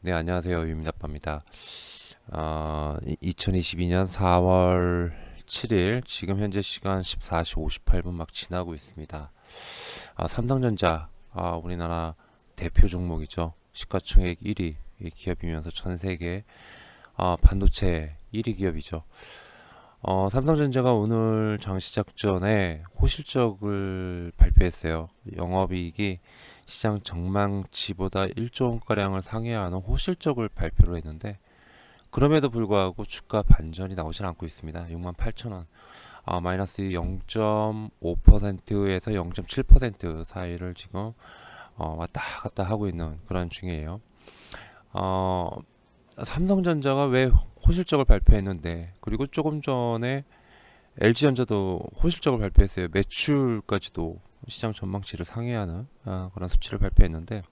네, 안녕하세요. 유민아빠입니다. 2022년 4월 7일, 지금 현재 시간 14시 58분 막 지나고 있습니다. 삼성전자, 우리나라 대표 종목이죠. 시가총액 1위 기업이면서 전 세계 반도체 1위 기업이죠. 삼성전자가 오늘 장 시작 전에 호실적을 발표했어요. 영업이익이 시장 전망치보다 1조 원가량을 상회하는 호실적을 발표를 했는데 그럼에도 불구하고 주가 반전이 나오질 않고 있습니다. 68,000원. 마이너스 0.5%에서 0.7% 사이를 지금 왔다 갔다 하고 있는 그런 중이에요. 어, 삼성전자가 왜 호실적을 발표했는데, 그리고 조금 전에 LG전자도 호실적을 발표했어요. 매출까지도 시장 전망치를 상회하는 그런 수치를 발표했는데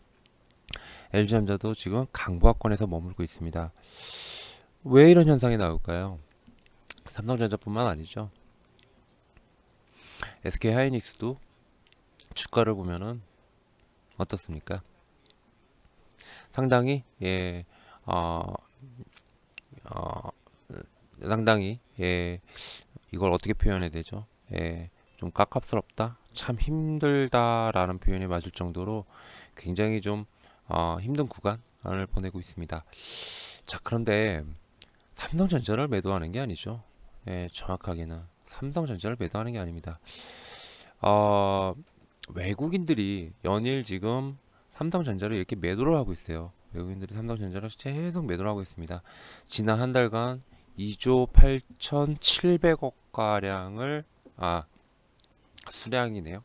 LG전자도 지금 강보합권에서 머물고 있습니다. 왜 이런 현상이 나올까요? 삼성전자뿐만 아니죠. SK하이닉스도 주가를 보면은 어떻습니까? 상당히 어, 어, 상당히 이걸 어떻게 표현해야 되죠? 좀 깝깝스럽다, 참 힘들다라는 표현이 맞을 정도로 굉장히 좀 힘든 구간을 보내고 있습니다. 자, 그런데 삼성전자를 매도하는 게 아니죠. 정확하게는 삼성전자를 매도하는 게 아닙니다. 어, 외국인들이 연일 지금 삼성전자를 이렇게 매도를 하고 있어요. 외국인들이 삼성전자를 계속 매도를 하고 있습니다. 지난 한 달간 2조 8,700억 가량을 수량이네요.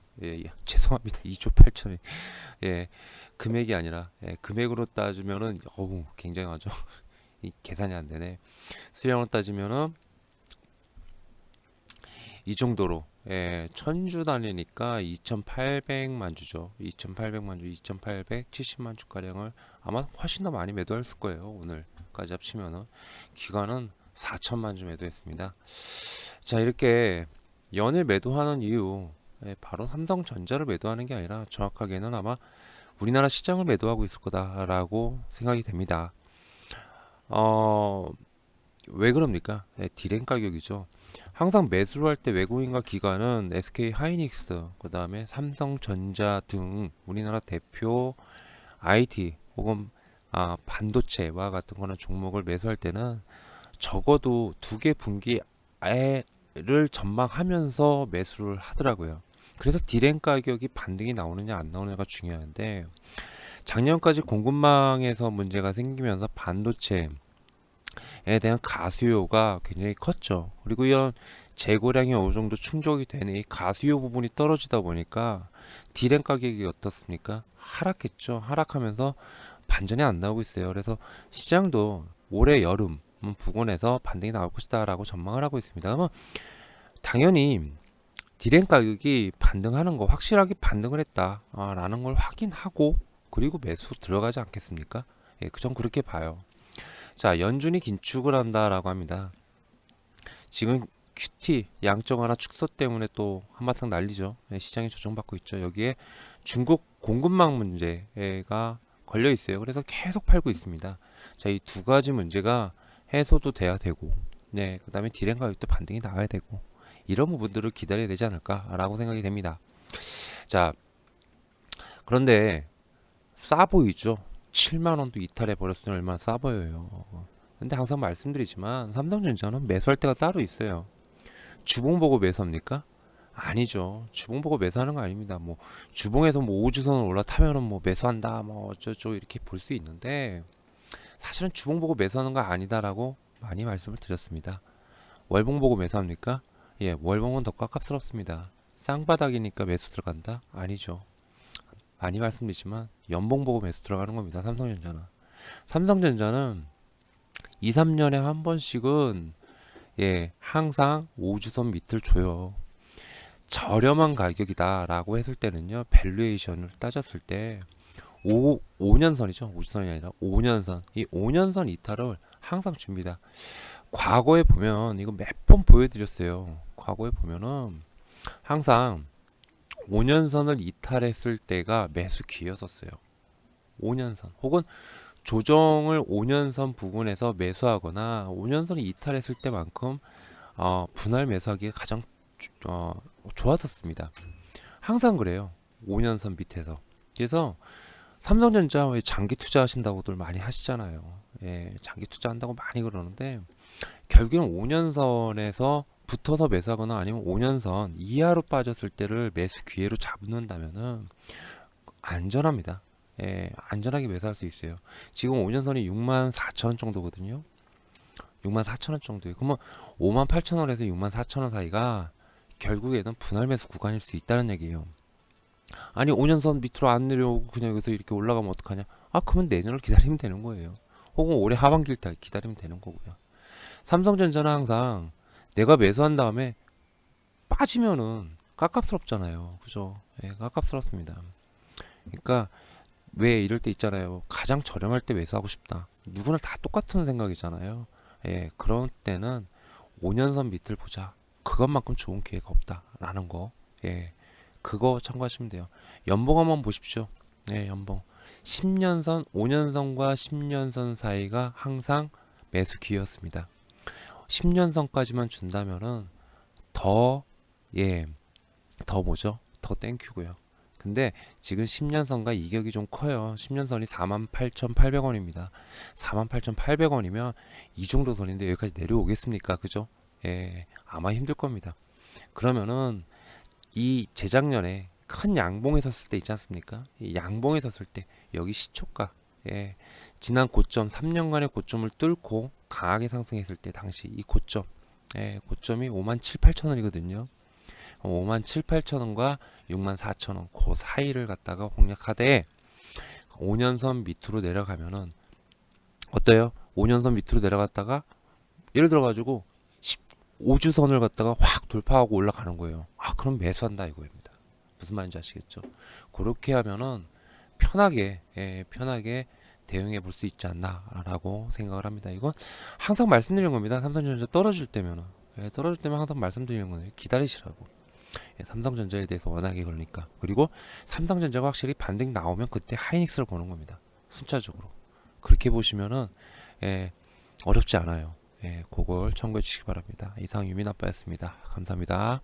죄송합니다. 2조 8천. 금액이 아니라 금액으로 따지면은 굉장하죠. 이 계산이 안 되네. 수량으로 따지면은 이 정도로, 천주 단위니까 2,800만 주죠. 2,800만 주, 2,870만 주가량을 아마 훨씬 더 많이 매도했을 거예요. 오늘까지 합치면은 기간은 4천만 주 매도했습니다. 자, 이렇게 연일 매도하는 이유, 바로 삼성전자를 매도하는 게 아니라 정확하게는 아마 우리나라 시장을 매도하고 있을 거다라고 생각이 됩니다. 어, 왜 그럽니까? 디램 가격이죠. 항상 매수를 할 때 외국인과 기관은 SK 하이닉스, 그 다음에 삼성전자 등 우리나라 대표 IT 혹은 반도체와 같은 거는 종목을 매수할 때는 적어도 두 개 분기를 전망하면서 매수를 하더라고요. 그래서 디램 가격이 반등이 나오느냐 안 나오느냐가 중요한데, 작년까지 공급망에서 문제가 생기면서 반도체 에 대한 가수요가 굉장히 컸죠. 그리고 이런 재고량이 어느 정도 충족이 되는 이 가수요 부분이 떨어지다 보니까 디램 가격이 어떻습니까? 하락했죠. 하락하면서 반전이 안 나오고 있어요. 그래서 시장도 올해 여름 부근에서 반등이 나올 것이다라고 전망을 하고 있습니다. 그러면 당연히 디램 가격이 반등하는 거, 확실하게 반등을 했다라는 걸 확인하고 그리고 매수 들어가지 않겠습니까? 전 그렇게 봐요. 자, 연준이 긴축을 한다라고 합니다. 지금 QT 양적 완화 축소 때문에 또 한바탕 난리죠. 시장이 조정받고 있죠. 여기에 중국 공급망 문제가 걸려 있어요. 그래서 계속 팔고 있습니다. 자, 이 두 가지 문제가 해소도 돼야 되고, 그다음에 디램 가격도 반등이 나와야 되고, 이런 부분들을 기다려야 되지 않을까라고 생각이 됩니다. 자, 그런데 싸 보이죠? 7만 원도 이탈해 버렸으니 얼마나 싸 보여요. 근데 항상 말씀드리지만 삼성전자는 매수할 때가 따로 있어요. 주봉 보고 매수합니까? 아니죠. 주봉 보고 매수하는 거 아닙니다. 뭐 주봉에서 뭐 우주선을 올라타면은 뭐 매수한다, 뭐 어쩌고 이렇게 볼 수 있는데 사실은 주봉 보고 매수하는 거 아니다라고 많이 말씀을 드렸습니다. 월봉 보고 매수합니까? 월봉은 더 깝깝스럽습니다. 쌍바닥이니까 매수 들어간다? 아니죠. 많이 말씀드리지만 연봉 보고 매수 들어가는 겁니다. 삼성전자는 2, 3년에 한 번씩은 항상 5주선 밑을 줘요. 저렴한 가격이다라고 했을 때는요. 밸류에이션을 따졌을 때 5년선이죠. 5주선이 아니라 5년선. 이 5년선 이탈을 항상 줍니다. 과거에 보면 이거 몇 번 보여드렸어요. 과거에 보면은 항상 5년선을 이탈했을 때가 매수 기회였었어요. 5년선 혹은 조정을 5년선 부근에서 매수하거나 5년선이 이탈했을 때만큼 분할 매수하기에 가장 어, 좋았었습니다. 항상 그래요. 5년선 밑에서. 그래서 삼성전자 왜 장기 투자하신다고들 많이 하시잖아요. 예, 장기 투자한다고 많이 그러는데 결국엔 5년선에서 붙어서 매수하거나 아니면 5년선 이하로 빠졌을 때를 매수 기회로 잡는다면은 안전합니다. 예, 안전하게 매수할 수 있어요. 지금 5년선이 64,000원 정도거든요. 64,000원 정도예요. 그러면 58,000원에서 64,000원 사이가 결국에는 분할 매수 구간일 수 있다는 얘기예요. 아니 5년선 밑으로 안 내려오고 그냥 여기서 이렇게 올라가면 어떡하냐? 그러면 내년을 기다리면 되는 거예요. 혹은 올해 하반기를 기다리면 되는 거고요. 삼성전자는 항상 내가 매수한 다음에 빠지면은 깝깝스럽잖아요. 그죠? 예, 깝깝스럽습니다. 그러니까 왜 이럴 때 있잖아요. 가장 저렴할 때 매수하고 싶다. 누구나 다 똑같은 생각이잖아요. 예, 그런 때는 5년선 밑을 보자. 그것만큼 좋은 기회가 없다라는 거. 예, 그거 참고하시면 돼요. 연봉 한번 보십시오. 예, 연봉. 10년선, 5년선과 10년선 사이가 항상 매수 기회였습니다. 10년선까지만 준다면은 더, 예, 더 뭐죠? 더 땡큐고요. 근데 지금 10년선과 이격이 좀 커요. 10년선이 48,800원입니다. 48,800원이면 이 정도 선인데 여기까지 내려오겠습니까? 그죠? 예, 아마 힘들 겁니다. 그러면은 이 재작년에 큰 양봉에 섰을 때 있지 않습니까? 이 양봉에 섰을 때 여기 시초가, 예, 지난 고점 3년간의 고점을 뚫고 강하게 상승했을 때 당시 이 고점, 예, 고점이 5만 7, 8천 원이거든요. 5만 7, 8천 원과 6만 4천 원, 그 사이를 갖다가 공략하되 5년선 밑으로 내려가면은 어때요? 5년선 밑으로 내려갔다가 예를 들어 가지고 15주선을 갖다가 확 돌파하고 올라가는 거예요. 그럼 매수한다 이거입니다. 무슨 말인지 아시겠죠? 그렇게 하면은 편하게, 예, 편하게 대응해 볼 수 있지 않나라고 생각을 합니다. 이건 항상 말씀드리는 겁니다. 삼성전자 떨어질 때면은, 예, 떨어질 때면 항상 말씀드리는 거예요. 기다리시라고. 예, 삼성전자에 대해서 워낙에 그러니까. 그리고 삼성전자가 확실히 반등 나오면 그때 하이닉스를 보는 겁니다. 순차적으로. 그렇게 보시면은, 예, 어렵지 않아요. 예, 그걸 참고해 주시기 바랍니다. 이상 유민 아빠였습니다. 감사합니다.